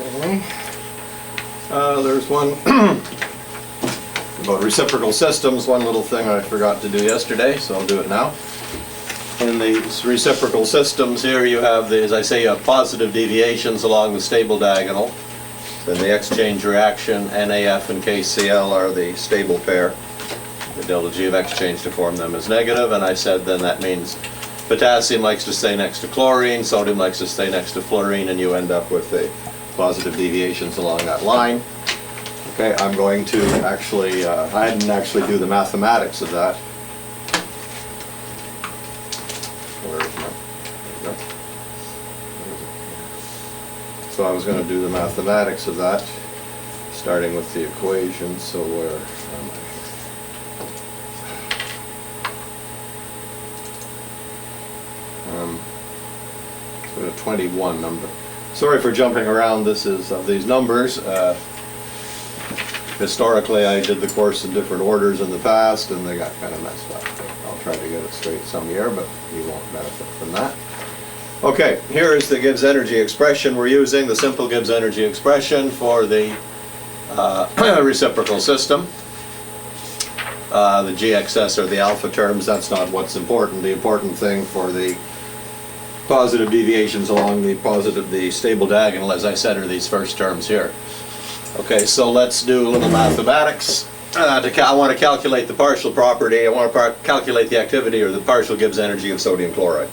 Okay. There's one about reciprocal systems, one little thing I forgot to do yesterday, so I'll do it now. In these reciprocal systems here you have, as I say, you have positive deviations along the stable diagonal. Then the exchange reaction, NaF and KCl are the stable pair. The delta G of exchange to form them is negative, and I said then that means potassium likes to stay next to chlorine, sodium likes to stay next to fluorine, and you end up with the positive deviations along that line. Okay, I'm going to actually, I didn't actually do the mathematics of that. Where is my, no. So I was going to do the mathematics of that, starting with the equation, so where am I? So a 21 number. Sorry for jumping around. This is of these numbers. Historically, I did the course in different orders in the past, and they got kind of messed up. I'll try to get it straight some year, but you won't benefit from that. Okay, here is the Gibbs energy expression we're using, the simple Gibbs energy expression for the reciprocal system. The GXS are the alpha terms. That's not what's important. The important thing for the positive deviations along the stable diagonal, as I said, are these first terms here. Okay, so let's do a little mathematics. I want to calculate the partial property. I want to calculate the activity or the partial Gibbs energy of sodium chloride.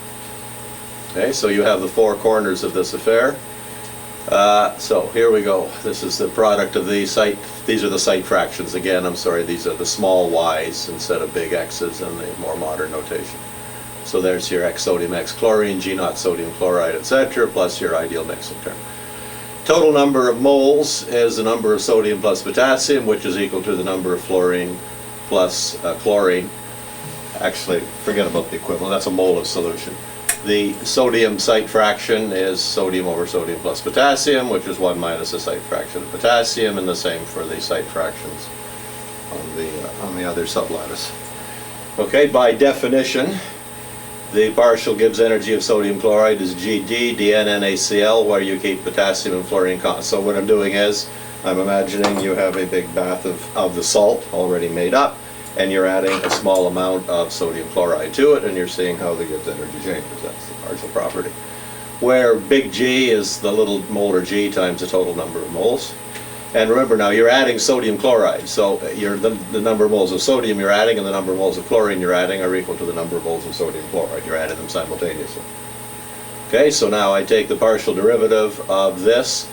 Okay, so you have the four corners of this affair. So here we go. This is the product of the site. These are the site fractions. Again, I'm sorry, these are the small y's instead of big x's in the more modern notation. So there's your X sodium, X chlorine, G naught sodium chloride, etc., plus your ideal mixing term. Total number of moles is the number of sodium plus potassium, which is equal to the number of fluorine plus chlorine. Actually, forget about the equivalent. That's a mole of solution. The sodium site fraction is sodium over sodium plus potassium, which is 1 minus the site fraction of potassium, and the same for the site fractions on the other sublattice. Okay, by definition, the partial Gibbs energy of sodium chloride is GD dN where you keep potassium and fluorine constant. So what I'm doing is, I'm imagining you have a big bath of the salt already made up, and you're adding a small amount of sodium chloride to it, and you're seeing how the Gibbs energy changes. That's the partial property. Where big G is the little molar G times the total number of moles. And remember now, you're adding sodium chloride, so the number of moles of sodium you're adding and the number of moles of chlorine you're adding are equal to the number of moles of sodium chloride. You're adding them simultaneously. Okay, so now I take the partial derivative of this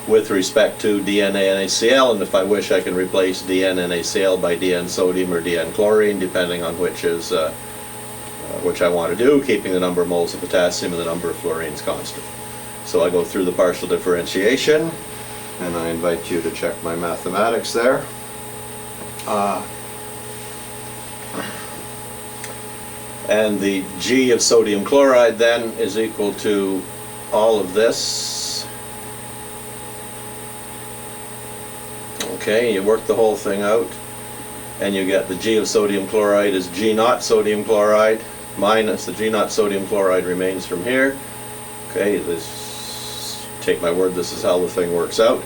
with respect to dN-NaCl, and if I wish I can replace dN-NaCl by dN sodium or dN chlorine, depending on which I want to do, keeping the number of moles of potassium and the number of fluorines constant. So I go through the partial differentiation, and I invite you to check my mathematics there. And the G of sodium chloride then is equal to all of this. Okay, you work the whole thing out, and you get the G of sodium chloride is G naught sodium chloride minus the G naught sodium chloride remains from here. Okay, take my word, this is how the thing works out.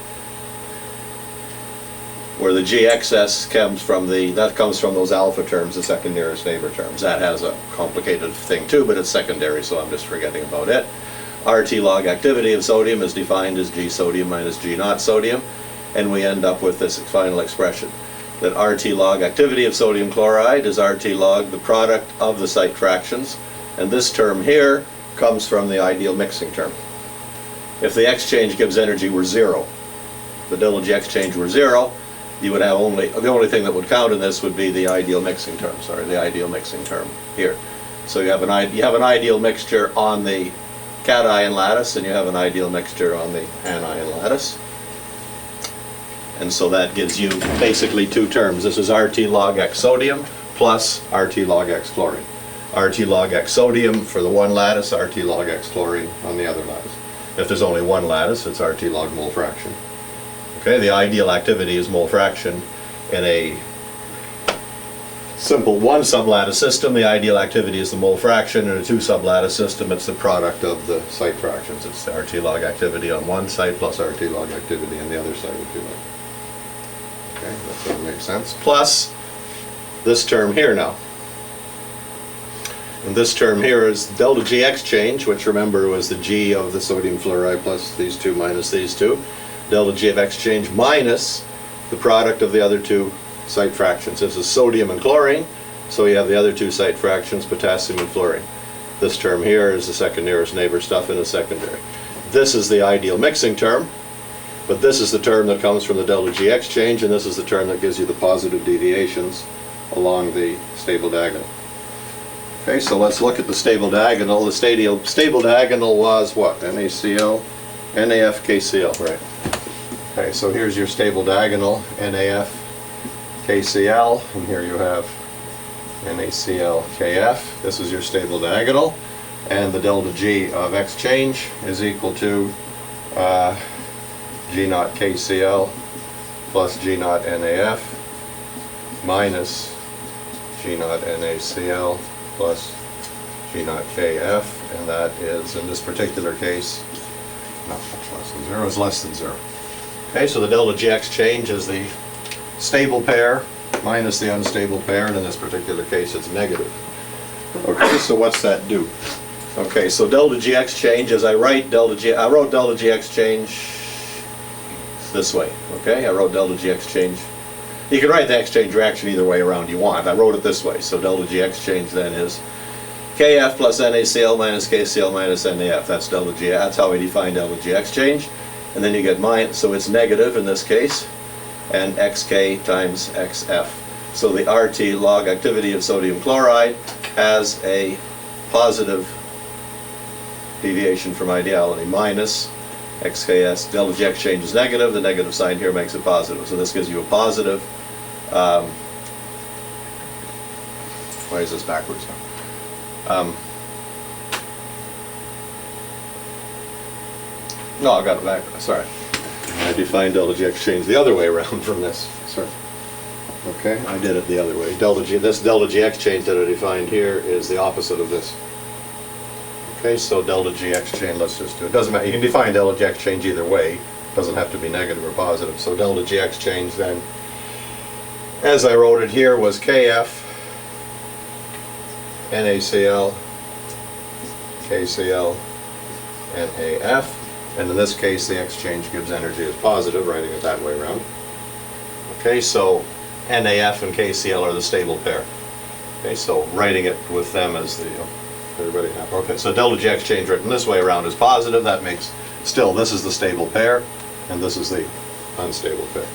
Where the GXS comes from those alpha terms, the second nearest neighbor terms. That has a complicated thing too, but it's secondary, so I'm just forgetting about it. RT log activity of sodium is defined as G sodium minus G naught sodium, and we end up with this final expression. That RT log activity of sodium chloride is RT log the product of the site fractions, and this term here comes from the ideal mixing term. If the exchange Gibbs energy were 0, the delta G exchange were 0, you would have the only thing that would count in this would be the ideal mixing term. Sorry, the ideal mixing term here. So you have an ideal mixture on the cation lattice, and you have an ideal mixture on the anion lattice. And so that gives you basically two terms. This is RT log X sodium plus RT log X chlorine. RT log X sodium for the one lattice, RT log X chlorine on the other lattice. If there's only one lattice, it's RT log mole fraction. Okay, the ideal activity is mole fraction in a simple one sublattice system, the ideal activity is the mole fraction. In a two sublattice system, it's the product of the site fractions. It's the RT log activity on one site plus RT log activity on the other side, if you like. Okay, that sort of makes sense. Plus this term here now. And this term here is delta G exchange, which remember was the G of the sodium fluoride plus these two minus these two. Delta G of exchange minus the product of the other two site fractions. This is sodium and chlorine, so you have the other two site fractions, potassium and fluorine. This term here is the second nearest neighbor stuff in a secondary. This is the ideal mixing term, but this is the term that comes from the delta G exchange, and this is the term that gives you the positive deviations along the stable diagonal. Okay, so let's look at the stable diagonal. The stable diagonal was what? NaCl, NaF, KCl, right. Okay, so here's your stable diagonal, NaF, KCl, and here you have NaCl, KF. This is your stable diagonal, and the delta G of exchange is equal to G naught KCl plus G naught NaF minus G naught NaCl plus G naught KF, and that is, in this particular case, not much less than 0, is less than 0. Okay, so the delta G exchange is the stable pair minus the unstable pair, and in this particular case it's negative. Okay, so what's that do? Okay, so delta G exchange, as I wrote delta G exchange this way. Okay, I wrote delta G exchange. You can write the exchange reaction either way around you want. I wrote it this way, so delta G exchange then is KF plus NaCl minus KCl minus NaF. That's delta G. That's how we define delta G exchange. And then you get minus, so it's negative in this case, and xk times xf. So the RT log activity of sodium chloride has a positive deviation from ideality, minus xks. Delta G exchange is negative. The negative sign here makes it positive. So this gives you a positive. Why is this backwards? No, I got it back. Sorry. I defined delta G exchange the other way around from this. Sorry. Okay, I did it the other way. This delta G exchange that I defined here is the opposite of this. Okay, so delta G exchange, let's just do it. Doesn't matter. You can define delta G exchange either way. It doesn't have to be negative or positive. So delta G exchange then, as I wrote it here, was KF, NaCl, KCl, NaF. And in this case, the exchange gives energy as positive, writing it that way around. Okay, so NaF and KCl are the stable pair. Okay, so writing it with them as the, everybody happy. Okay, so delta G exchange written this way around is positive. That makes, still, this is the stable pair, and this is the unstable pair.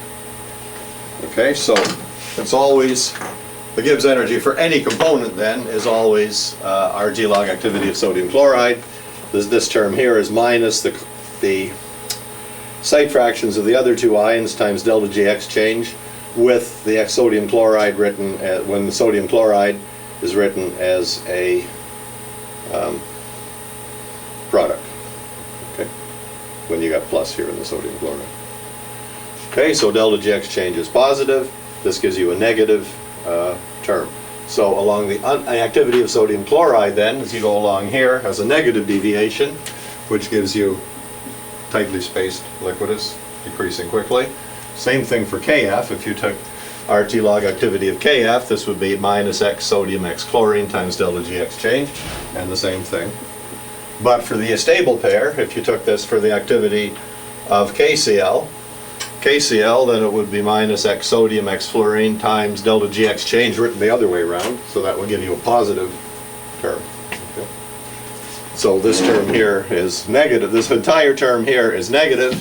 Okay, so it's always, the Gibbs energy for any component then is always RT log activity of sodium chloride. This term here is minus the site fractions of the other two ions times delta G exchange with the sodium chloride written, when the sodium chloride is written as a product. Okay, when you got plus here in the sodium chloride. Okay, so delta G exchange is positive. This gives you a negative term. So along the activity of sodium chloride then, as you go along here, has a negative deviation, which gives you tightly spaced liquidus, decreasing quickly. Same thing for KF. If you took RT log activity of KF, this would be minus X sodium X chlorine times delta G exchange, and the same thing. But for the stable pair, if you took this for the activity of KCl, then it would be minus X sodium X fluorine times delta G exchange written the other way around, so that would give you a positive term. Okay. So this term here is negative. This entire term here is negative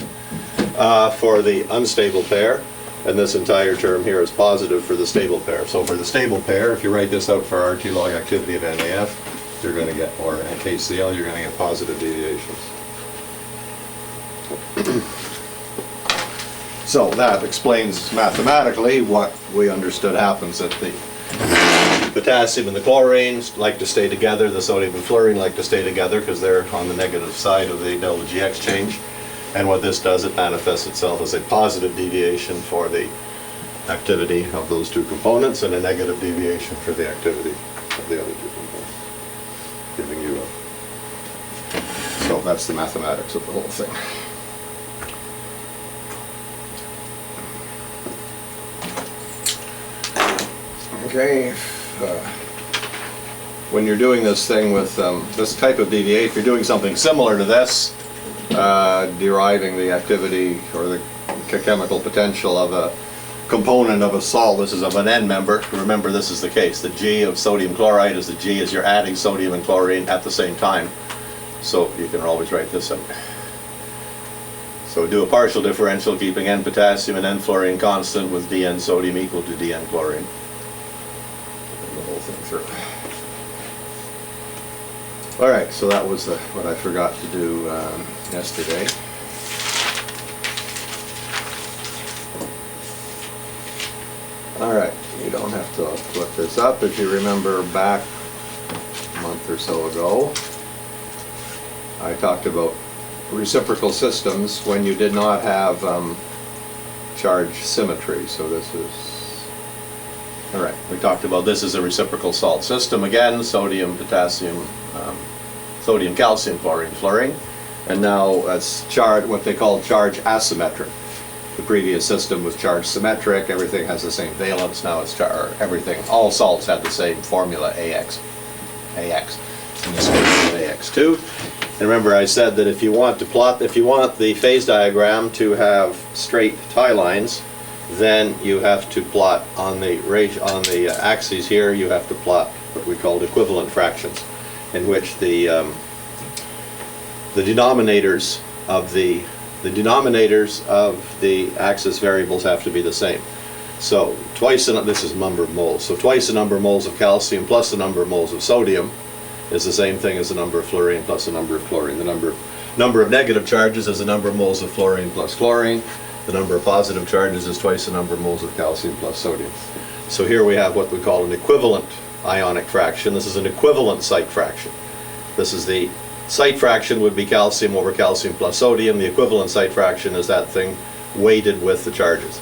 for the unstable pair, and this entire term here is positive for the stable pair. So for the stable pair, if you write this out for RT log activity of NaF, you're going to get, or KCl, you're going to get positive deviations. So that explains mathematically what we understood happens at the potassium and the chlorine like to stay together, the sodium and fluorine like to stay together because they're on the negative side of the delta G exchange. And what this does, it manifests itself as a positive deviation for the activity of those two components and a negative deviation for the activity of the other two components, giving you a... So that's the mathematics of the whole thing. Okay, when you're doing this thing with this type of deviation, if you're doing something similar to this, deriving the activity or the chemical potential of a component of a salt, this is of an N member. Remember, this is the case. The G of sodium chloride is the G as you're adding sodium and chlorine at the same time. So you can always write this out. So do a partial differential keeping N potassium and N fluorine constant with Dn sodium equal to Dn chlorine. The whole thing through. All right, so that was what I forgot to do yesterday. All right, you don't have to flip this up. If you remember back a month or so ago, I talked about reciprocal systems when you did not have charge symmetry. So this is, all right, we talked about this as a reciprocal salt system again, sodium, potassium, sodium, calcium, chlorine, fluorine. And now it's what they call charge asymmetric. The previous system was charge symmetric, everything has the same valence. Now it's everything, all salts have the same formula, AX, in this case AX2. And remember I said that if you want the phase diagram to have straight tie lines, then you have to plot on the axes here, you have to plot what we call equivalent fractions, in which the denominators of the axis variables have to be the same. So this is number of moles. So twice the number of moles of calcium plus the number of moles of sodium is the same thing as the number of fluorine plus the number of chlorine. The number of negative charges is the number of moles of fluorine plus chlorine. The number of positive charges is twice the number of moles of calcium plus sodium. So here we have what we call an equivalent ionic fraction. This is an equivalent site fraction. This is the site fraction would be calcium over calcium plus sodium. The equivalent site fraction is that thing weighted with the charges.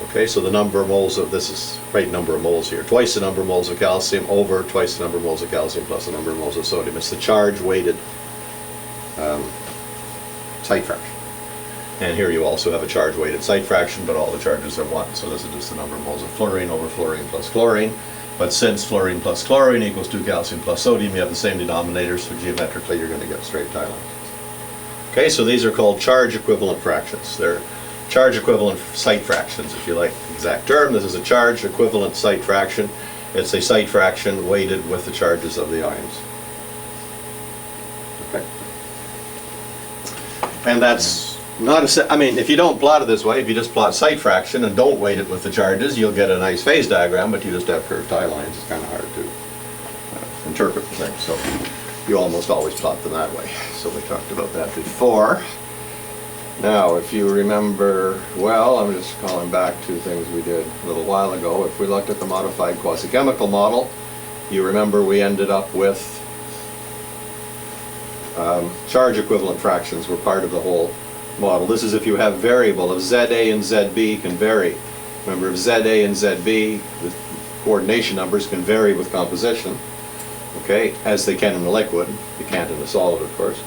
Okay, so the number of moles of, this is right number of moles here, twice the number of moles of calcium over twice the number of moles of calcium plus the number of moles of sodium. It's the charge weighted site fraction. And here you also have a charge weighted site fraction, but all the charges are 1. So this is just the number of moles of fluorine over fluorine plus chlorine. But since fluorine plus chlorine equals 2 calcium plus sodium, you have the same denominators, so geometrically you're going to get straight tie lines. Okay, so these are called charge equivalent fractions. They're charge equivalent site fractions, if you like the exact term. This is a charge equivalent site fraction. It's a site fraction weighted with the charges of the ions. Okay. And that's not I mean, if you don't plot it this way, if you just plot site fraction and don't weight it with the charges, you'll get a nice phase diagram, but you just have curved tie lines. It's kind of hard to interpret the thing. So you almost always plot them that way. So we talked about that before. Now, if you remember, well, I'm just calling back to things we did a little while ago. If we looked at the modified quasi-chemical model, you remember we ended up with charge equivalent fractions were part of the whole model. This is if you have variable of ZA and ZB can vary. Remember, if ZA and ZB, the coordination numbers can vary with composition, okay, as they can in a liquid. You can't in a solid, of course,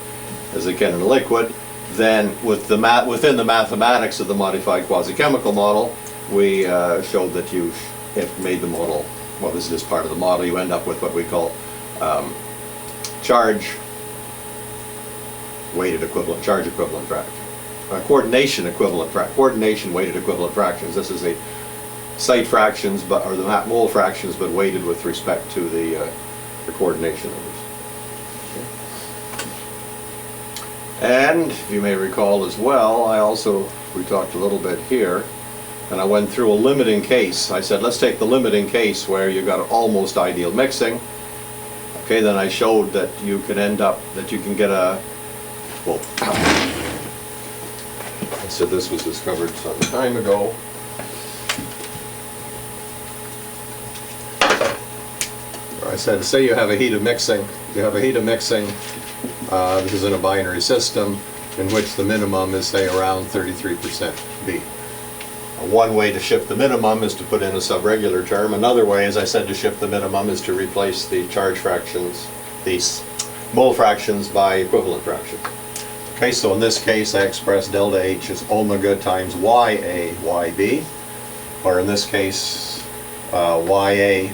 as they can in a liquid. Then with within the mathematics of the modified quasi-chemical model, we showed that it made the model, well, this is just part of the model, you end up with what we call charge weighted equivalent, charge equivalent fraction. Coordination equivalent coordination weighted equivalent fractions. This is the site fractions, or the mole fractions, but weighted with respect to the coordination numbers. And if you may recall as well, we talked a little bit here, and I went through a limiting case. I said, let's take the limiting case where you got almost ideal mixing. Okay, then I showed that you can end up, that you can get a, well, I said this was discovered some time ago. I said, say you have a heat of mixing. This is in a binary system in which the minimum is, say, around 33% B. One way to shift the minimum is to put in a subregular term. Another way, as I said, to shift the minimum is to replace the charge fractions, these mole fractions, by equivalent fractions. Okay, so in this case I express delta H as omega times YA YB, or in this case YA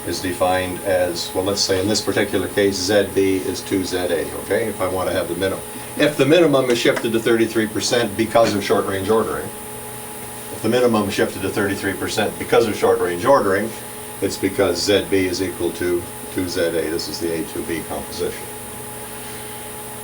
is defined as, well, let's say in this particular case ZB is 2ZA, okay, if I want to have the minimum. If the minimum is shifted to 33% because of short range ordering, if the minimum is shifted to 33% because of short range ordering, it's because ZB is equal to 2ZA. This is the A2B composition.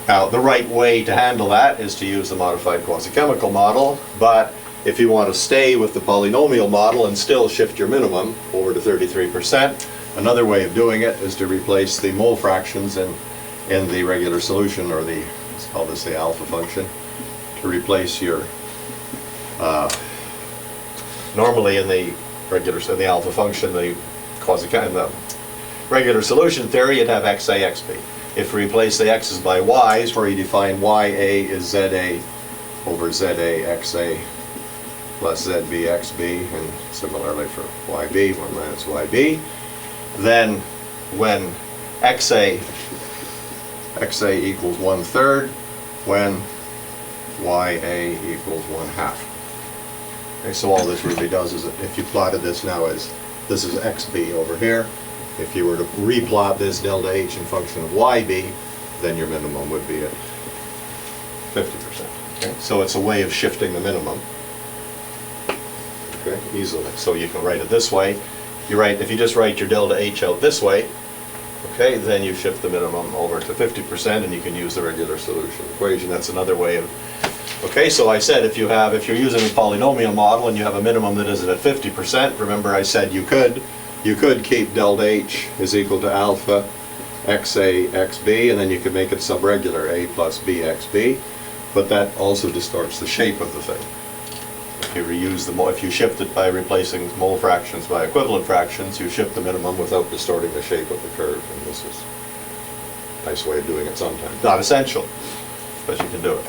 Now, the right way to handle that is to use the modified quasi-chemical model, but if you want to stay with the polynomial model and still shift your minimum over to 33%, another way of doing it is to replace the mole fractions in the regular solution, or the, let's call this the alpha function, to replace your, normally in the alpha function, the regular solution theory, you'd have XA, XB. If we replace the x's by y's, where you define YA is ZA over ZA XA plus ZB XB, and similarly for YB, 1 minus YB, then when XA equals 1/3, when YA equals 1/2. Okay, so all this really does is, if you plotted this now as, this is XB over here, if you were to replot this delta H in function of YB, then your minimum would be at 50%. Okay? So it's a way of shifting the minimum, okay, easily. So you can write it this way. If you just write your delta H out this way, okay, then you shift the minimum over to 50%, and you can use the regular solution equation. That's another way of. Okay, so I said if you're using a polynomial model and you have a minimum that isn't at 50%, remember I said you could keep delta H is equal to alpha XA XB, and then you could make it subregular A plus B XB, but that also distorts the shape of the thing. If you shift it by replacing mole fractions by equivalent fractions, you shift the minimum without distorting the shape of the curve, and this is a nice way of doing it sometimes. Not essential, but you can do it.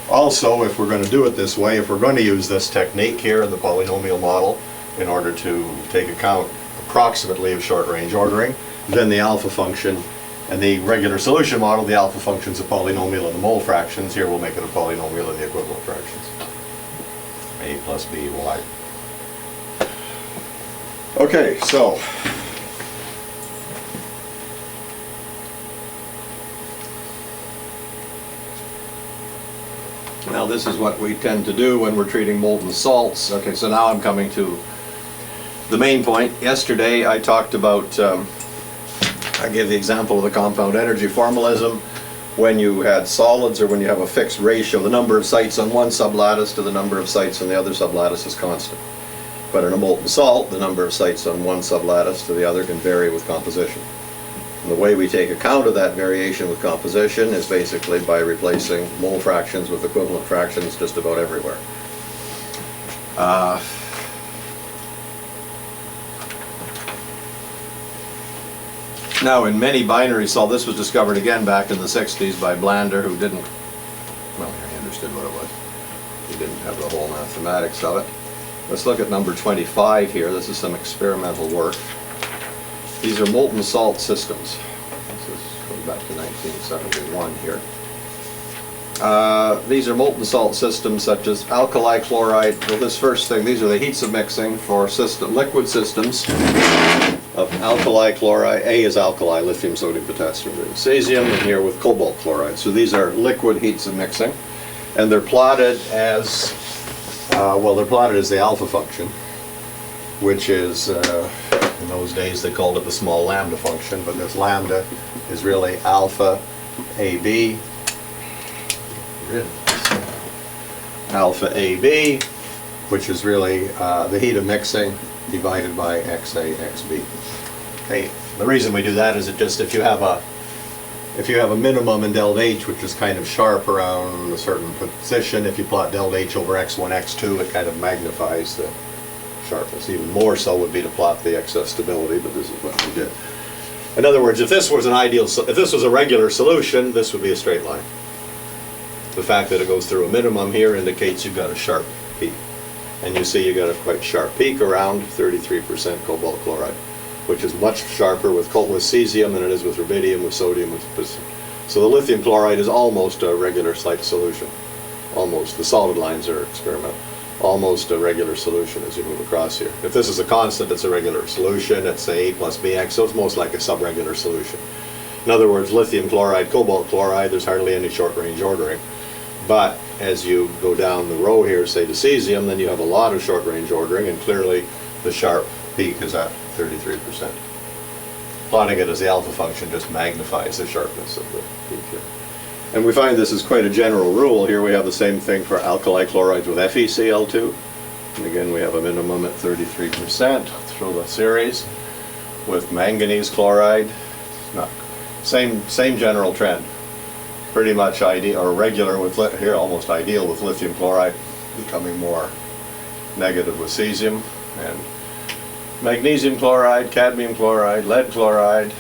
Also, if we're going to do it this way, if we're going to use this technique here in the polynomial model in order to take account approximately of short range ordering, then the alpha function and the regular solution model, the alpha function is a polynomial in the mole fractions. Here we'll make it a polynomial in the equivalent fractions. A plus B Y. Okay, so now this is what we tend to do when we're treating molten salts. Okay, so now I'm coming to the main point. Yesterday I talked about, I gave the example of the compound energy formalism. When you had solids, or when you have a fixed ratio, the number of sites on one sublattice to the number of sites on the other sublattice is constant. But in a molten salt, the number of sites on one sublattice to the other can vary with composition. And the way we take account of that variation with composition is basically by replacing mole fractions with equivalent fractions just about everywhere. Now, in many binary salt, this was discovered again back in the 60s by Blander, who didn't, well, he understood what it was. He didn't have the whole mathematics of it. Let's look at number 25 here. This is some experimental work. These are molten salt systems. This is going back to 1971 here. These are molten salt systems such as alkali chloride. Well, this first thing, these are the heats of mixing for liquid systems of alkali chloride. A is alkali, lithium, sodium, potassium, cesium, and here with cobalt chloride. So these are liquid heats of mixing, and they're plotted as, they're plotted as the alpha function, which is, in those days they called it the small lambda function, but this lambda is really alpha AB, alpha AB, which is really the heat of mixing divided by XA XB. Okay. The reason we do that is if you have a minimum in delta H, which is kind of sharp around a certain position, if you plot delta H over x1, x2, it kind of magnifies the sharpness. Even more so would be to plot the excess stability, but this is what we did. In other words, if this was if this was a regular solution, this would be a straight line. The fact that it goes through a minimum here indicates you've got a sharp peak. And you see you got a quite sharp peak around 33% cobalt chloride, which is much sharper with cesium than it is with rubidium, with sodium, with piston. So the lithium chloride is almost a regular slight solution. Almost. The solid lines are experimental. Almost a regular solution as you move across here. If this is a constant, it's a regular solution. It's say A plus BX, so it's most like a subregular solution. In other words, lithium chloride, cobalt chloride, there's hardly any short-range ordering. But as you go down the row here, say to cesium, then you have a lot of short-range ordering, and clearly the sharp peak is at 33%. Plotting it as the alpha function just magnifies the sharpness of the peak here. And we find this is quite a general rule. Here we have the same thing for alkali chlorides with FeCl2. And again, we have a minimum at 33% through the series. With manganese chloride, same general trend. Pretty much ideal, or regular with, here almost ideal with lithium chloride, becoming more negative with cesium. And magnesium chloride, cadmium chloride, lead chloride.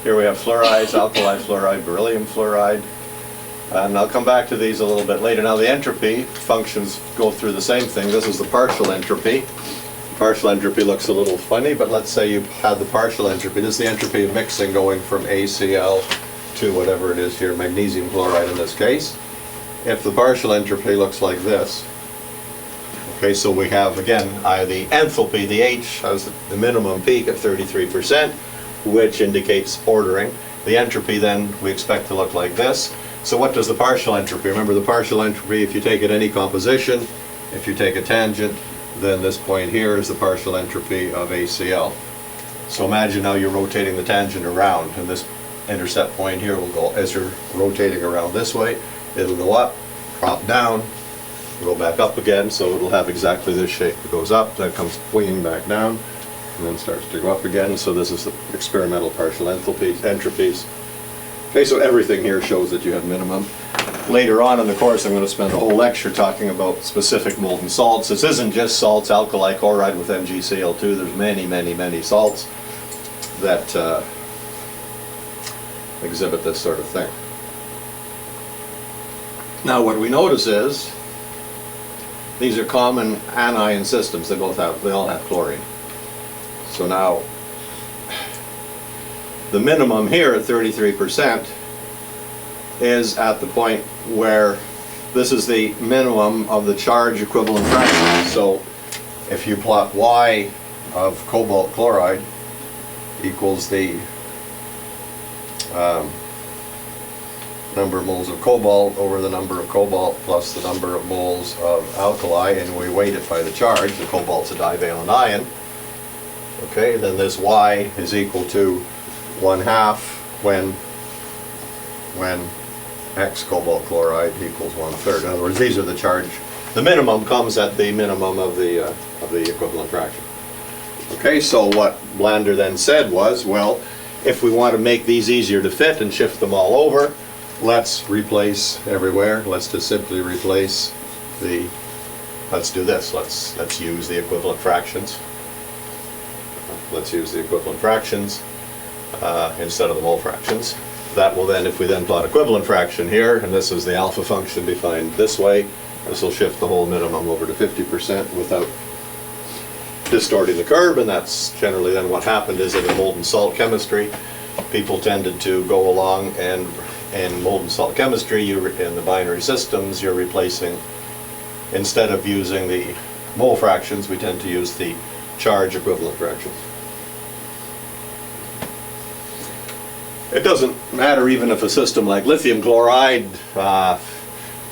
Here we have fluorides, alkali fluoride, beryllium fluoride. And I'll come back to these a little bit later. Now the entropy functions go through the same thing. This is the partial entropy. Partial entropy looks a little funny, but let's say you had the partial entropy. This is the entropy of mixing going from ACl to whatever it is here, magnesium chloride in this case. If the partial entropy looks like this, okay, so we have again the enthalpy, the H has the minimum peak at 33%, which indicates ordering. The entropy then we expect to look like this. So what does the partial entropy? Remember the partial entropy, if you take it any composition, if you take a tangent, then this point here is the partial entropy of ACl. So imagine now you're rotating the tangent around, and this intercept point here will go, as you're rotating around this way, it'll go up, drop down, go back up again, so it'll have exactly this shape. It goes up, then comes winging back down, and then starts to go up again. So this is the experimental partial entropies. Okay, so everything here shows that you have minimum. Later on in the course, I'm going to spend a whole lecture talking about specific molten salts. This isn't just salts, alkali chloride with MgCl2. There's many salts that exhibit this sort of thing. Now what we notice is these are common anion systems. They all have chlorine. So now the minimum here at 33% is at the point where this is the minimum of the charge equivalent fraction. So if you plot Y of cobalt chloride equals the number of moles of cobalt over the number of cobalt plus the number of moles of alkali, and we weight it by the charge. The cobalt's a divalent ion. Okay, then this Y is equal to 1/2 when X cobalt chloride equals 1/3. In other words, these are the charge. The minimum comes at the minimum of the equivalent fraction. Okay, so what Blander then said was, well, if we want to make these easier to fit and shift them all over, let's replace everywhere. Let's just simply replace the. Let's do this. Let's use the equivalent fractions. Let's use the equivalent fractions instead of the mole fractions. That will then, if we then plot equivalent fraction here, and this is the alpha function defined this way, this will shift the whole minimum over to 50% without distorting the curve, and that's generally then what happened is that in molten salt chemistry, people tended to go along, and in molten salt chemistry, in the binary systems, you're replacing, instead of using the mole fractions, we tend to use the charge equivalent fractions. It doesn't matter even if a system like lithium chloride,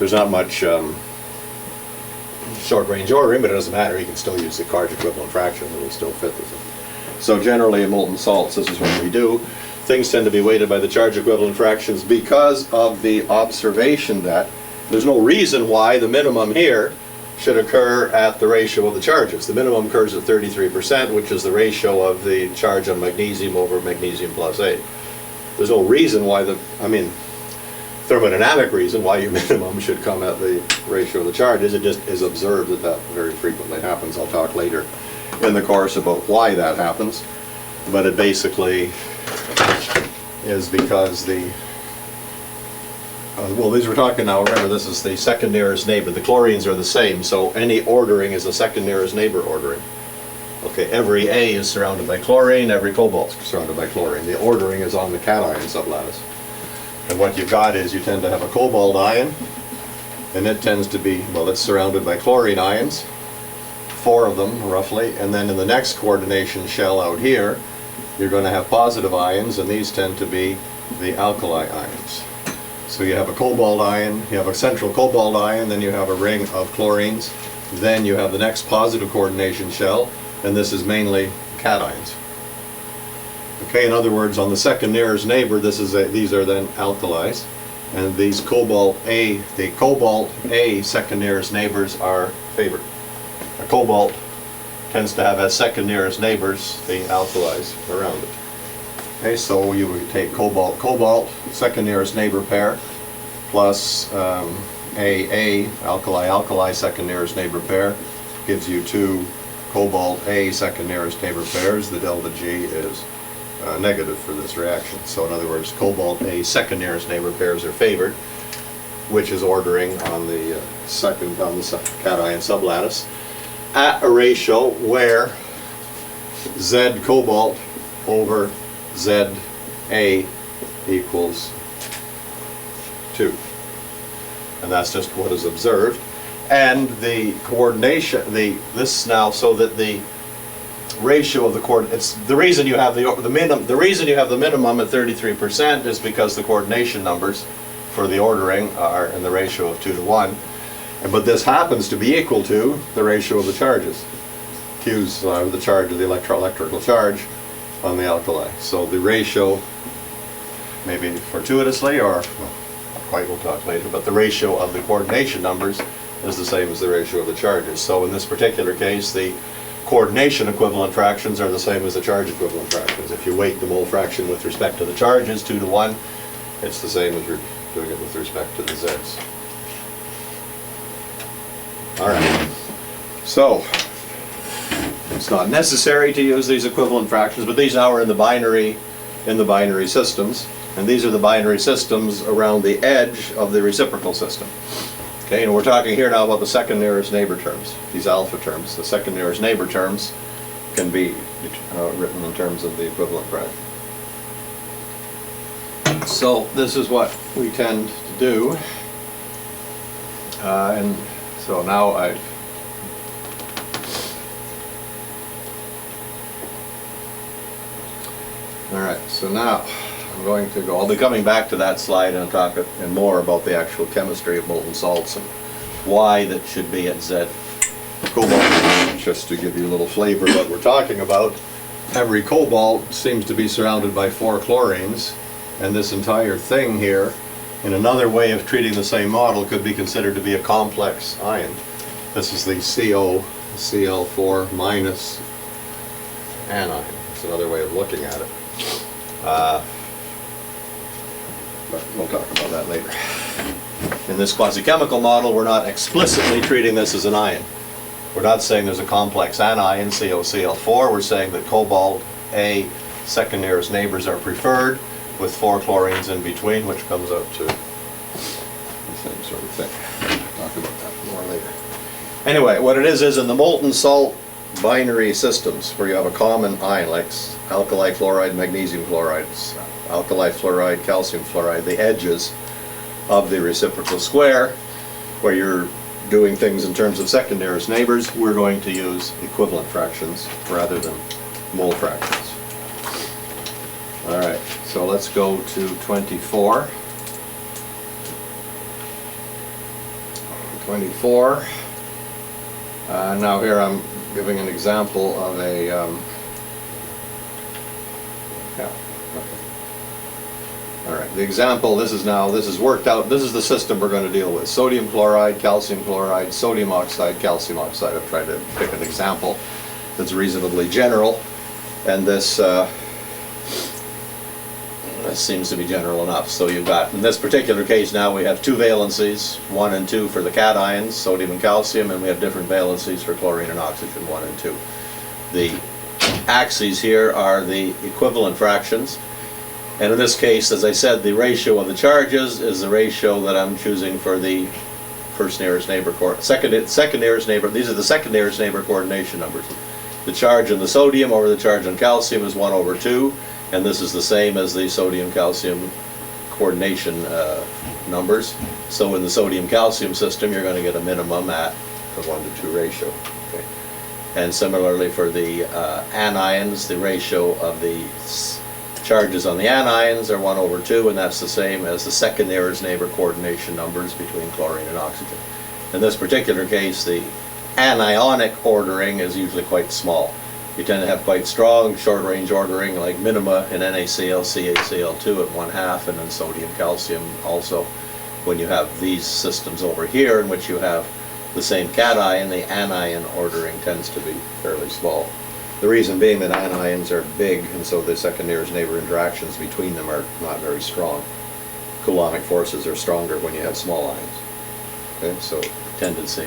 there's not much short-range ordering, but it doesn't matter. You can still use the charge equivalent fraction and it will still fit the thing. So generally in molten salts, this is what we do. Things tend to be weighted by the charge equivalent fractions because of the observation that there's no reason why the minimum here should occur at the ratio of the charges. The minimum occurs at 33%, which is the ratio of the charge on magnesium over magnesium plus 8. There's no reason why thermodynamic reason why your minimum should come at the ratio of the charges. It just is observed that that very frequently happens. I'll talk later in the course about why that happens. But it basically is because well, these we're talking now, remember this is the second nearest neighbor. The chlorines are the same, so any ordering is a second nearest neighbor ordering. Okay, every A is surrounded by chlorine, every cobalt is surrounded by chlorine. The ordering is on the cation sublattice. And what you've got is you tend to have a cobalt ion, and it tends to be, well, it's surrounded by chlorine ions, 4 of them roughly, and then in the next coordination shell out here, you're going to have positive ions, and these tend to be the alkali ions. So you have a cobalt ion, you have a central cobalt ion, then you have a ring of chlorines, then you have the next positive coordination shell, and this is mainly cations. Okay, in other words, on the second nearest neighbor, these are then alkalis, and these the cobalt A second nearest neighbors are favored. A cobalt tends to have as second nearest neighbors the alkalis around it. Okay, so you would take cobalt, second nearest neighbor pair, plus alkali, second nearest neighbor pair, gives you 2 cobalt A second nearest neighbor pairs. The delta G is negative for this reaction. So in other words, cobalt A second nearest neighbor pairs are favored, which is ordering on the cation sublattice at a ratio where Z cobalt over Z A equals 2. And that's just what is observed. And the coordination, so that the ratio of the coordinates, the reason you have the minimum at 33% is because the coordination numbers for the ordering are in the ratio of 2 to 1. But this happens to be equal to the ratio of the charges. Q's the charge of the electrical charge on the alkali. So the ratio, maybe fortuitously or not quite, we'll talk later, but the ratio of the coordination numbers is the same as the ratio of the charges. So in this particular case, the coordination equivalent fractions are the same as the charge equivalent fractions. If you weight the mole fraction with respect to the charges, 2 to 1, it's the same as you're doing it with respect to the Z's. All right. So it's not necessary to use these equivalent fractions, but these now are in the binary systems, and these are the binary systems around the edge of the reciprocal system. Okay, and we're talking here now about the second nearest neighbor terms, these alpha terms. The second nearest neighbor terms can be written in terms of the equivalent fraction. So this is what we tend to do, and so now all right, so now I'm going to go, I'll be coming back to that slide and talk more about the actual chemistry of molten salts and why that should be at Z cobalt. Just to give you a little flavor of what we're talking about, every cobalt seems to be surrounded by 4 chlorines, and this entire thing here, in another way of treating the same model, could be considered to be a complex ion. This is the Cl4 minus anion. It's another way of looking at it. But we'll talk about that later. In this quasi-chemical model, we're not explicitly treating this as an ion. We're not saying there's a complex anion, COCl4. We're saying that cobalt A second nearest neighbors are preferred, with 4 chlorines in between, which comes out to the same sort of thing. We'll talk about that more later. Anyway, what it is in the molten salt binary systems, where you have a common ion, like alkali chloride, magnesium chloride, alkali fluoride, calcium fluoride, the edges of the reciprocal square, where you're doing things in terms of second nearest neighbors, we're going to use equivalent fractions rather than mole fractions. All right, so let's go to 24. 24. Now here I'm giving an example of a all right, the example, this is worked out, this is the system we're going to deal with. Sodium chloride, calcium chloride, sodium oxide, calcium oxide. I've tried to pick an example that's reasonably general, and this seems to be general enough. So you've got, in this particular case now, we have 2 valencies, 1 and 2 for the cations, sodium and calcium, and we have different valencies for chlorine and oxygen, 1 and 2. The axes here are the equivalent fractions, And in this case, as I said, the ratio of the charges is the ratio that I'm choosing for the first nearest neighbor second nearest neighbor. These are the second nearest neighbor coordination numbers. The charge on the sodium over the charge on calcium is 1/2, and this is the same as the sodium-calcium coordination numbers. So in the sodium-calcium system, you're going to get a minimum at the 1:2 ratio. Okay. And similarly for the anions, the ratio of the charges on the anions are 1/2, and that's the same as the second nearest neighbor coordination numbers between chlorine and oxygen. In this particular case, the anionic ordering is usually quite small. You tend to have quite strong short-range ordering, like minima in NaCl, CaCl2 at 1/2, and in sodium, calcium also. When you have these systems over here in which you have the same cation, the anion ordering tends to be fairly small. The reason being that anions are big, and so the second nearest neighbor interactions between them are not very strong. Coulombic forces are stronger when you have small ions. Okay, so tendency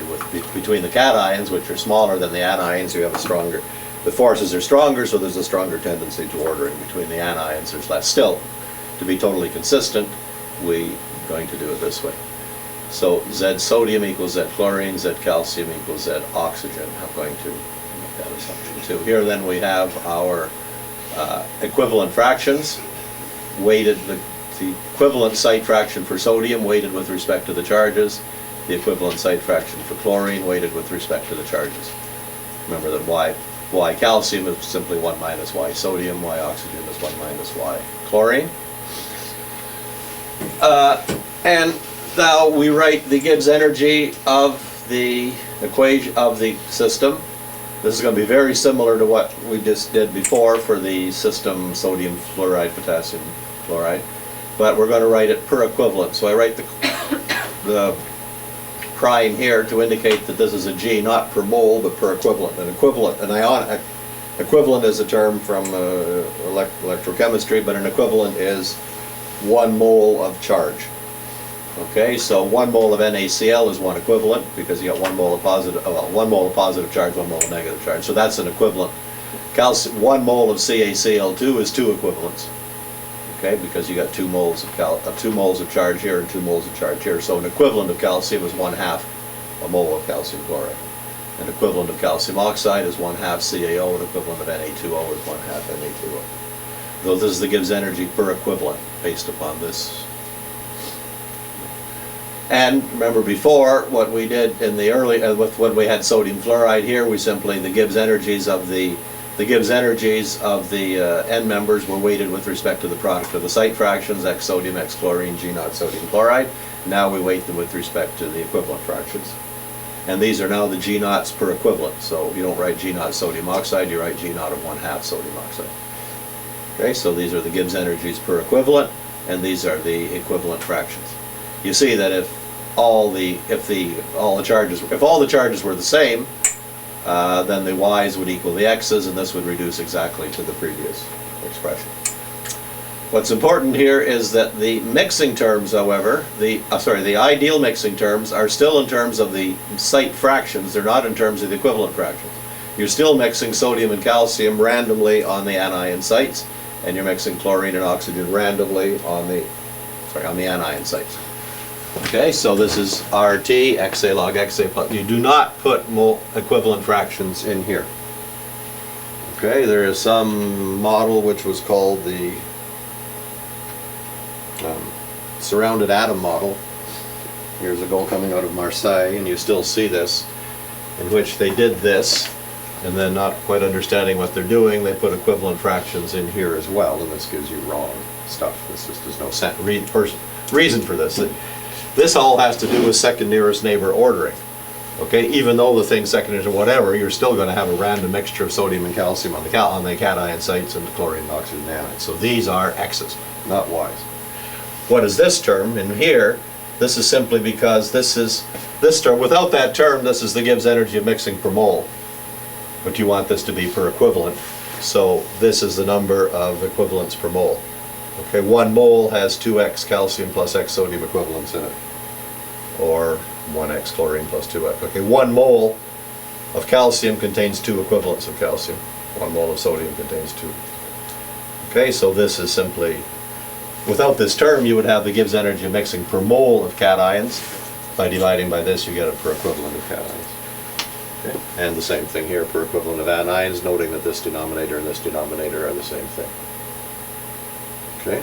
between the cations, which are smaller than the anions, you have a stronger, the forces are stronger, so there's a stronger tendency to ordering. Between the anions, there's less. Still, to be totally consistent, we're going to do it this way. So Z sodium equals Z chlorine, Z calcium equals Z oxygen. I'm going to make that assumption too. Here then we have our equivalent fractions, weighted, the equivalent site fraction for sodium weighted with respect to the charges, the equivalent site fraction for chlorine weighted with respect to the charges. Remember that Y calcium is simply 1 minus Y sodium, Y oxygen is 1 minus Y chlorine. And now we write the Gibbs energy of the equation of the system. This is going to be very similar to what we just did before for the system sodium fluoride, potassium chloride, but we're going to write it per equivalent. So I write the prime here to indicate that this is a G, not per mole, but per equivalent. An equivalent, an ionic equivalent is a term from electrochemistry, but an equivalent is 1 mole of charge. Okay, so 1 mole of NaCl is 1 equivalent because you got 1 mole of positive, 1 mole of positive charge, 1 mole of negative charge. So that's an equivalent. 1 mole of CaCl2 is 2 equivalents. Okay, because you got 2 moles of 2 moles of charge here and 2 moles of charge here. So an equivalent of calcium is 1/2 a mole of calcium chloride. An equivalent of calcium oxide is 1/2 CaO. An equivalent of Na2O is 1/2 Na2O. So this is the Gibbs energy per equivalent based upon this. And remember before, what we did in the early, when we had sodium fluoride here, we simply, the Gibbs energies of the end members were weighted with respect to the product of the site fractions, X sodium, X chlorine, G naught sodium chloride. Now we weight them with respect to the equivalent fractions. And these are now the G naughts per equivalent. So you don't write G naught sodium oxide, you write G naught of 1/2 sodium oxide. Okay, so these are the Gibbs energies per equivalent, and these are the equivalent fractions. You see that if all the charges were the same, then the Y's would equal the X's, and this would reduce exactly to the previous expression. What's important here is that the mixing terms, however, the ideal mixing terms are still in terms of the site fractions. They're not in terms of the equivalent fractions. You're still mixing sodium and calcium randomly on the anion sites, and you're mixing chlorine and oxygen randomly on the anion sites. Okay, so this is RT, XA log XA plus. You do not put equivalent fractions in here. Okay, there is some model which was called the surrounded atom model years ago coming out of Marseille, and you still see this, in which they did this, and then not quite understanding what they're doing, they put equivalent fractions in here as well, and this gives you wrong stuff. There's no reason for this. This all has to do with second nearest neighbor ordering. Okay, even though the thing's second nearest or whatever, you're still going to have a random mixture of sodium and calcium on the cation sites and the chlorine and oxygen anions. So these are X's, not Y's. What is this term in here? This is simply because this term, without that term, this is the Gibbs energy of mixing per mole. But you want this to be per equivalent. So this is the number of equivalents per mole. Okay, 1 mole has 2X calcium plus X sodium equivalents in it, or 1X chlorine plus 2X. Okay, 1 mole of calcium contains 2 equivalents of calcium. 1 mole of sodium contains 2. Okay, so this is simply Without this term, you would have the Gibbs energy of mixing per mole of cations. By dividing by this, you get a per equivalent of cations. Okay. And the same thing here, per equivalent of anions, noting that this denominator and this denominator are the same thing. Okay.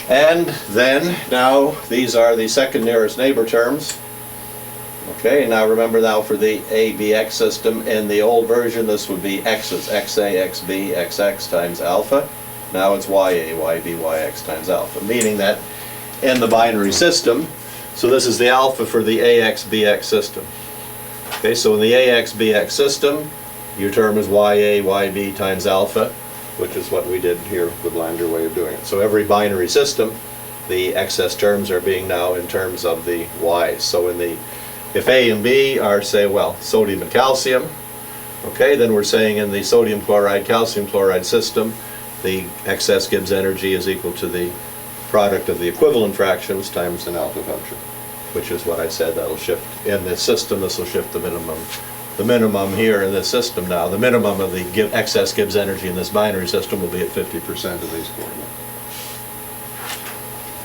And then, now, these are the second nearest neighbor terms. Okay, now remember now for the ABX system, in the old version this would be x's, xa, xb, xx times alpha. Now it's ya, yb, yx times alpha, meaning that in the binary system, so this is the alpha for the AX, BX system. Okay, so in the AX, BX system, your term is ya, yb times alpha, which is what we did here with Lander way of doing it. So every binary system, the excess terms are being now in terms of the y's. So in the, if A and B are, say, well, sodium and calcium, okay, then we're saying in the sodium chloride, calcium chloride system, the excess Gibbs energy is equal to the product of the equivalent fractions times an alpha function, which is what I said, that'll shift in this system, this will shift the minimum here in this system now. The minimum of the excess Gibbs energy in this binary system will be at 50% of these coordinates.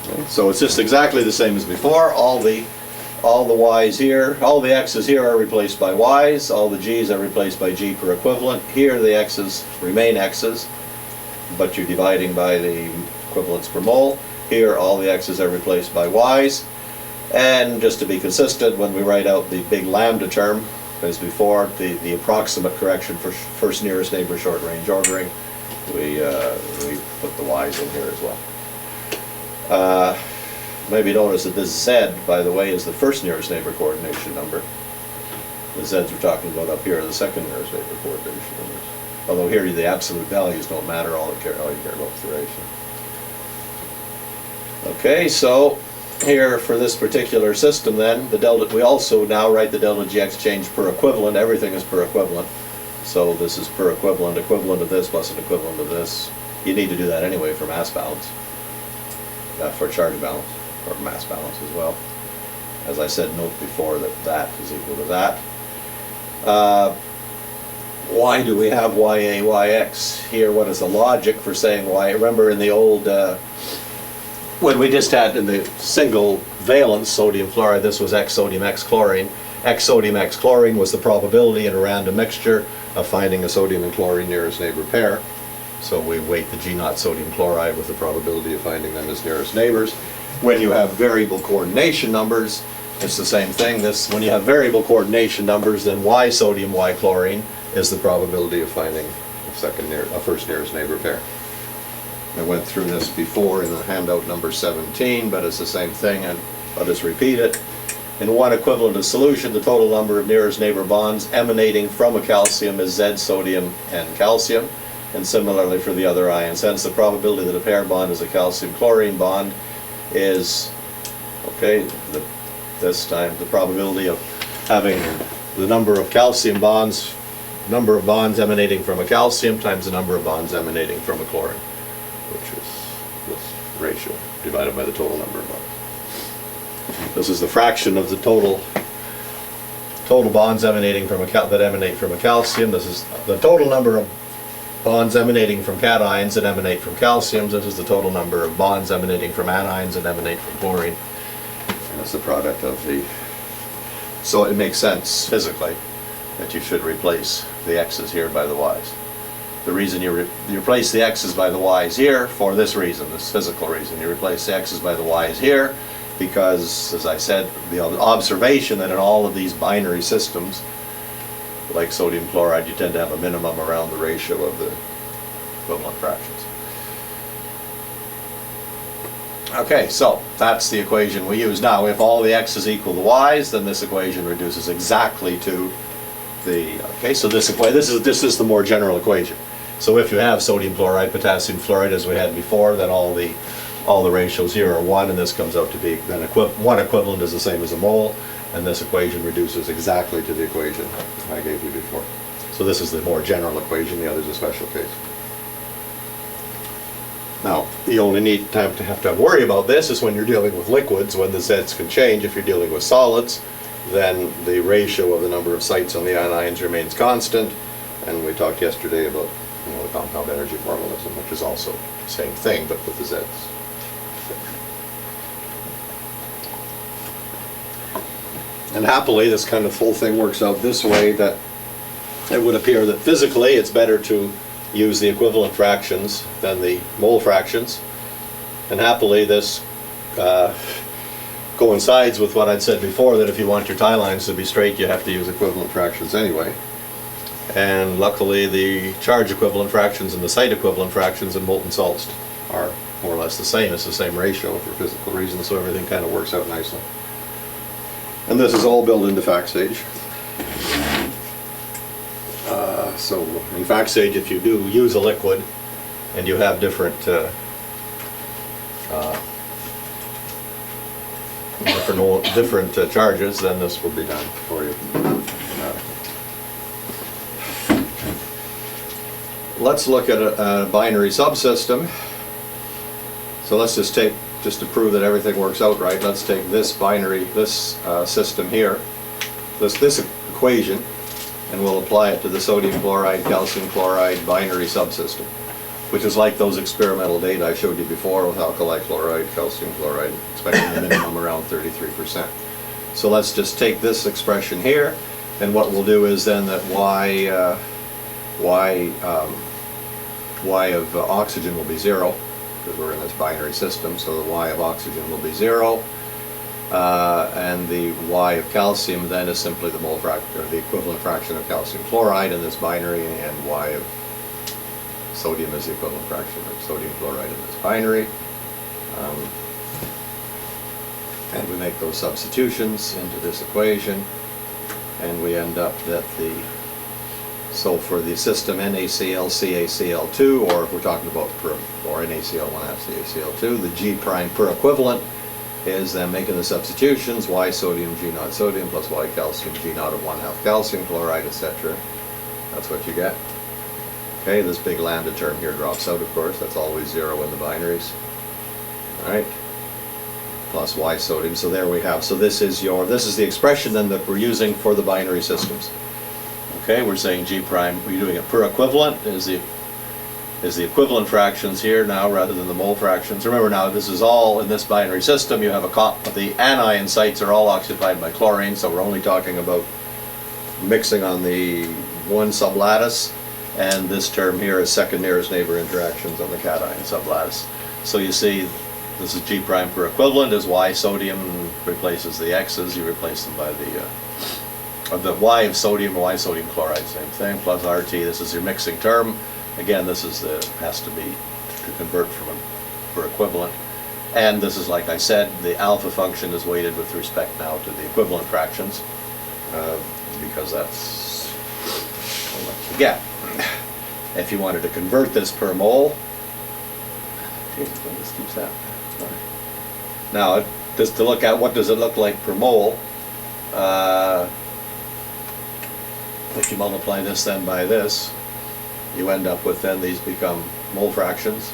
Okay, so it's just exactly the same as before. All the y's here, all the x's here are replaced by y's, all the g's are replaced by g per equivalent. Here the x's remain x's, but you're dividing by the equivalents per mole. Here all the x's are replaced by y's. And just to be consistent, when we write out the big lambda term, as before, the approximate correction for first nearest neighbor short range ordering, we put the y's in here as well. Maybe notice that this z, by the way, is the first nearest neighbor coordination number. The z's we're talking about up here are the second nearest neighbor coordination numbers. Although here the absolute values don't matter, all you care about is the ratio. Okay, so here for this particular system then, the delta, we also now write the delta GX change per equivalent. Everything is per equivalent. So this is per equivalent, equivalent of this plus an equivalent of this. You need to do that anyway for mass balance, for charge balance, or mass balance as well. As I said, note before that that is equal to that. Why do we have YA, YX here? What is the logic for saying Y? Remember in the old, when we just had in the single valence sodium fluoride, this was X sodium X chlorine. X sodium X chlorine was the probability in a random mixture of finding a sodium and chlorine nearest neighbor pair. So we weight the G0 sodium chloride with the probability of finding them as nearest neighbors. When you have variable coordination numbers, it's the same thing. When you have variable coordination numbers, then Y sodium Y chlorine is the probability of finding a first nearest neighbor pair. I went through this before in the handout number 17, but it's the same thing, and I'll just repeat it. In one equivalent of solution, the total number of nearest neighbor bonds emanating from a calcium is Z sodium and calcium, and similarly for the other ions. Hence, the probability that a pair bond is a calcium-chlorine bond is, okay, this time the probability of having the number of calcium bonds, number of bonds emanating from a calcium times the number of bonds emanating from a chlorine, which is this ratio divided by the total number of bonds. This is the fraction of the total bonds emanating from that emanate from a calcium. This is the total number of bonds emanating from cations that emanate from calciums. This is the total number of bonds emanating from anions that emanate from chlorine. And it's the product of the... So it makes sense physically that you should replace the x's here by the y's. The reason you replace the x's by the y's here, for this reason, this physical reason. You replace the x's by the y's here because, as I said, the observation that in all of these binary systems, like sodium chloride, you tend to have a minimum around the ratio of the equivalent fractions. Okay, so that's the equation we use. Now, if all the x's equal the y's, then this equation reduces exactly to the, okay, so this is the more general equation. So if you have sodium chloride, potassium fluoride as we had before, then all the ratios here are 1, and this comes out to be, then one equivalent is the same as a mole, and this equation reduces exactly to the equation I gave you before. So this is the more general equation, the other is a special case. Now, the only time to have to worry about this is when you're dealing with liquids, when the Z's can change. If you're dealing with solids, then the ratio of the number of sites on the anions remains constant, and we talked yesterday about the compound energy formalism, which is also the same thing, but with the Z's. And happily, this kind of whole thing works out this way, that it would appear that physically it's better to use the equivalent fractions than the mole fractions. And happily, this coincides with what I'd said before, that if you want your tie lines to be straight, you have to use equivalent fractions anyway. And luckily, the charge equivalent fractions and the site equivalent fractions in molten salts are more or less the same. It's the same ratio for physical reasons, so everything kind of works out nicely. And this is all built into fact stage. So in fact stage, if you do use a liquid and you have different charges, then this will be done for you. Let's look at a binary subsystem. So let's just take, just to prove that everything works out right, let's take this binary, this system here, this equation, and we'll apply it to the sodium chloride, calcium chloride binary subsystem, which is like those experimental data I showed you before with alkali chloride, calcium chloride, expecting the minimum around 33%. So let's just take this expression here, and what we'll do is then that y of oxygen will be 0, because we're in this binary system, so the y of oxygen will be 0, and the y of calcium then is simply the mole fraction, or the equivalent fraction of calcium chloride in this binary, and y of sodium is the equivalent fraction of sodium chloride in this binary. And we make those substitutions into this equation, and we end up that so for the system NaCl CaCl2, or if we're talking about or NaCl 1/2 CaCl2, the G prime per equivalent is then making the substitutions, y sodium G naught sodium plus y calcium G naught of 1/2 calcium chloride, etc. That's what you get. Okay, this big lambda term here drops out, of course. That's always 0 in the binaries. All right, plus y sodium. So there we have. So this is the expression then that we're using for the binary systems. Okay, we're saying G prime, we're doing it per equivalent, is the equivalent fractions here now rather than the mole fractions. Remember now, this is all in this binary system. You have the anion sites are all occupied by chlorine, so we're only talking about mixing on the one sublattice, and this term here is second nearest neighbor interactions on the cation sublattice. So you see, this is G prime per equivalent, as y sodium replaces the x's, you replace them by the y of sodium, y sodium chloride, same thing, plus RT. This is your mixing term. Again, this is has to be to convert from a per equivalent. And this is, like I said, the alpha function is weighted with respect now to the equivalent fractions, because that's what you get. If you wanted to convert this per mole, this keeps that. Now, just to look at what does it look like per mole, if you multiply this then by this, you end up with then these become mole fractions.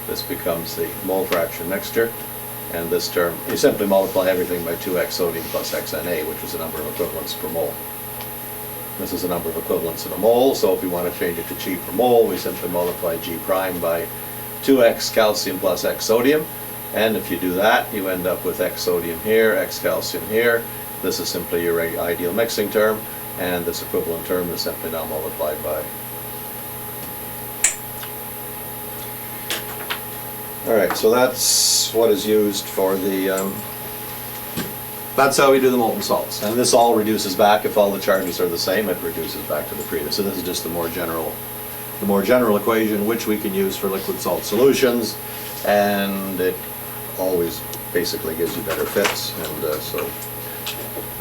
This becomes the mole fraction mixture, and this term, you simply multiply everything by 2x sodium plus xNa, which is the number of equivalents per mole. This is the number of equivalents in a mole, so if we want to change it to G per mole, we simply multiply G prime by 2x calcium plus x sodium, and if you do that, you end up with x sodium here, x calcium here. This is simply your ideal mixing term, and this equivalent term is simply now multiplied by. Alright, so that's what is used for the, that's how we do the molten salts. And this all reduces back, if all the charges are the same, it reduces back to the previous. So this is just the more general equation which we can use for liquid salt solutions, and it always basically gives you better fits, and so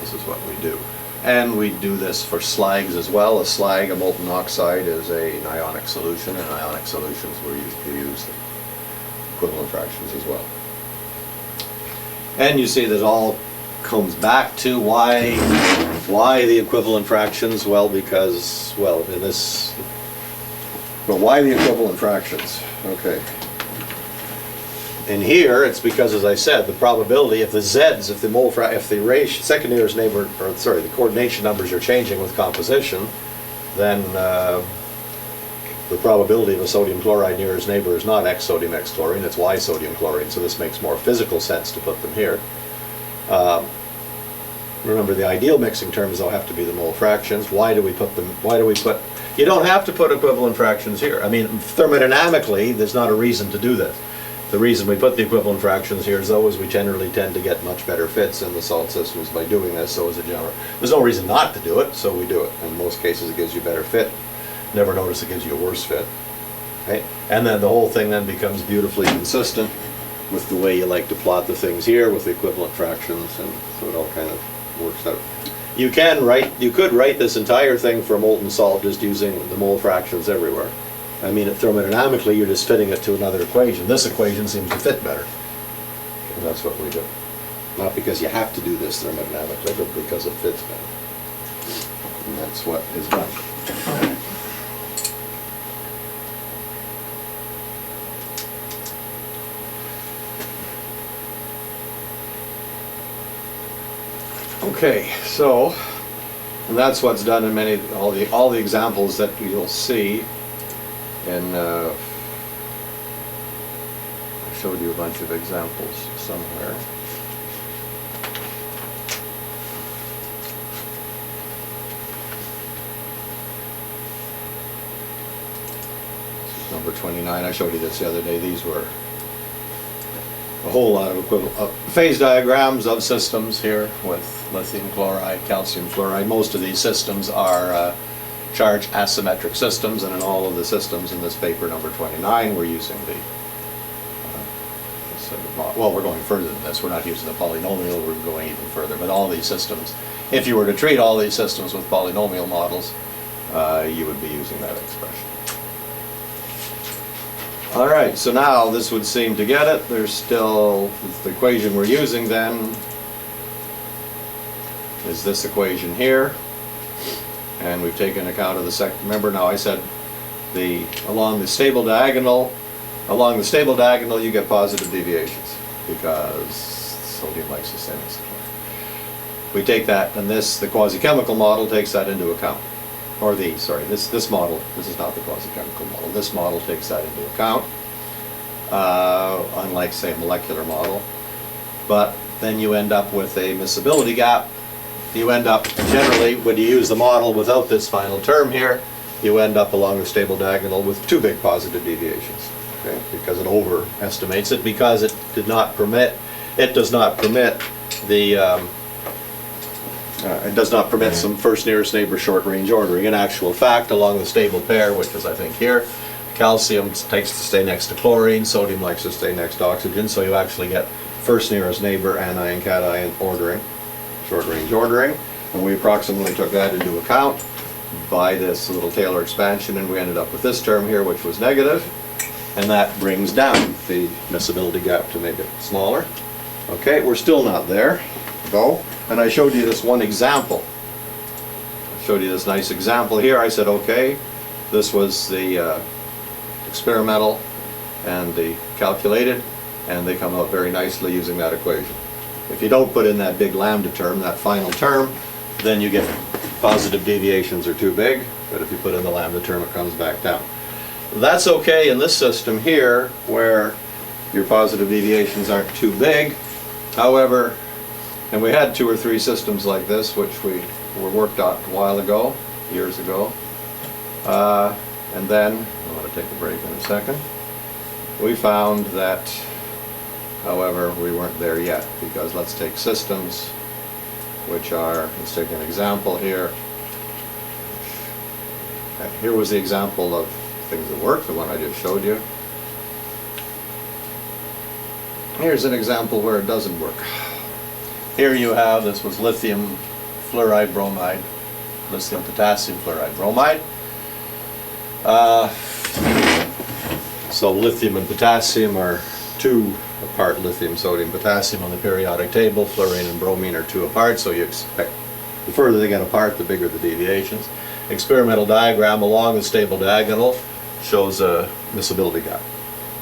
this is what we do. And we do this for slags as well. A slag, a molten oxide, is an ionic solution, and ionic solutions we use the equivalent fractions as well. And you see that all comes back to why the equivalent fractions? Well, because, well, in this, well, why the equivalent fractions? Okay. In here, it's because, as I said, the probability, if the z's, if the ratio, second nearest neighbor, or sorry, the coordination numbers are changing with composition, then the probability of a sodium chloride near its neighbor is not X sodium X chlorine, it's Y sodium chlorine, so this makes more physical sense to put them here. Remember, the ideal mixing terms though have to be the mole fractions. Why do we put them, you don't have to put equivalent fractions here. I mean, thermodynamically, there's not a reason to do this. The reason we put the equivalent fractions here is though is we generally tend to get much better fits in the salt systems by doing this, so as a general. There's no reason not to do it, so we do it. In most cases it gives you better fit. Never notice it gives you a worse fit. Okay? And then the whole thing then becomes beautifully consistent with the way you like to plot the things here with the equivalent fractions, and so it all kind of works out. You could write this entire thing for molten salt just using the mole fractions everywhere. I mean, thermodynamically, you're just fitting it to another equation. This equation seems to fit better. And that's what we do. Not because you have to do this thermodynamically, but because it fits better. And that's what is done. Okay, so, and that's what's done in all the examples that you'll see. And I showed you a bunch of examples somewhere. This is number 29. I showed you this the other day. These were a whole lot of equivalent phase diagrams of systems here with lithium chloride, calcium fluoride. Most of these systems are charge asymmetric systems, and in all of the systems in this paper number 29 we're using the well, we're going further than this. We're not using the polynomial, we're going even further, but all these systems, if you were to treat all these systems with polynomial models, you would be using that expression. Alright, so now this would seem to get it. There's still the equation we're using then is this equation here. And we've taken account of the second. Remember now I said along the stable diagonal you get positive deviations because sodium likes to stay next to chlorine. We take that, and the quasi-chemical model takes that into account. Or this model, this is not the quasi-chemical model, this model takes that into account, unlike say a molecular model. But then you end up with a miscibility gap. You end up, generally, when you use the model without this final term here, you end up along the stable diagonal with two big positive deviations, okay? Because it overestimates it, because it does not permit some first nearest neighbor short range ordering. In actual fact, along the stable pair, which is I think here, calcium takes to stay next to chlorine, sodium likes to stay next to oxygen, so you actually get first nearest neighbor anion cation ordering. Short range ordering, and we approximately took that into account by this little Taylor expansion, and we ended up with this term here, which was negative, and that brings down the miscibility gap to make it smaller. Okay, we're still not there though, and I showed you this one example. I showed you this nice example here. I said, okay, this was the experimental and the calculated, and they come out very nicely using that equation. If you don't put in that big lambda term, that final term, then you get positive deviations are too big, but if you put in the lambda term, it comes back down. That's okay in this system here, where your positive deviations aren't too big. However, and we had 2 or 3 systems like this, which we were worked on a while ago, years ago, and then, I want to take a break in a second, we found that, however, we weren't there yet, because let's take systems, which are, let's take an example here. Here was the example of things that work, the one I just showed you. Here's an example where it doesn't work. Here you have, this was lithium fluoride bromide, lithium potassium fluoride bromide. So lithium and potassium are 2 apart, lithium, sodium, potassium on the periodic table. Fluorine and bromine are 2 apart, so you expect the further they get apart, the bigger the deviations. Experimental diagram along the stable diagonal shows a miscibility gap,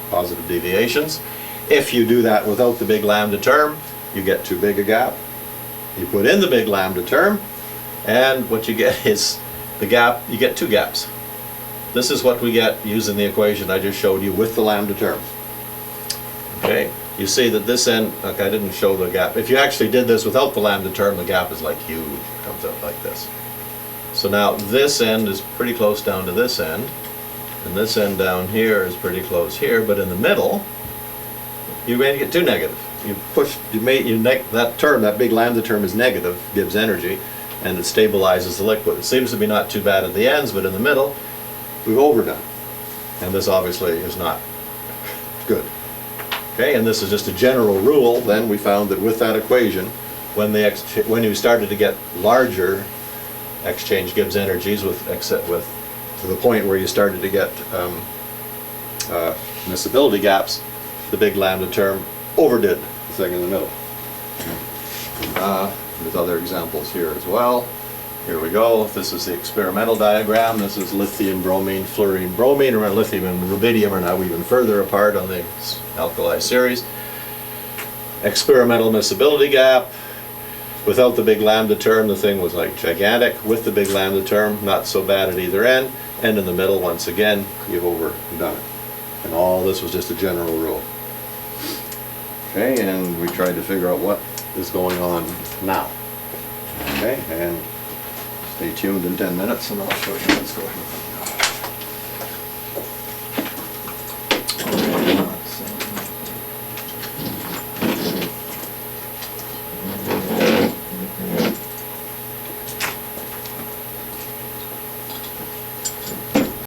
positive deviations. If you do that without the big lambda term, you get too big a gap. You put in the big lambda term, and what you get is the gap, you get 2 gaps. This is what we get using the equation I just showed you with the lambda term. Okay, you see that this end, okay, I didn't show the gap. If you actually did this without the lambda term, the gap is like huge. It comes out like this. So now this end is pretty close down to this end, and this end down here is pretty close here, but in the middle, you made it too negative. That term, that big lambda term is negative, gives energy, and it stabilizes the liquid. It seems to be not too bad at the ends, but in the middle, we've overdone. And this obviously is not good. Okay, and this is just a general rule. Then we found that with that equation, when you started to get larger exchange Gibbs energies to the point where you started to get miscibility gaps, the big lambda term overdid the thing in the middle. There's other examples here as well. Here we go. This is the experimental diagram. This is lithium, bromine, fluorine, bromine. Remember, lithium and rubidium are now even further apart on the alkali series. Experimental miscibility gap. Without the big lambda term, the thing was like gigantic. With the big lambda term, not so bad at either end. And in the middle, once again, you've overdone it. And all this was just a general rule. Okay, and we tried to figure out what is going on now. Okay, and stay tuned in 10 minutes and I'll show you what's going on.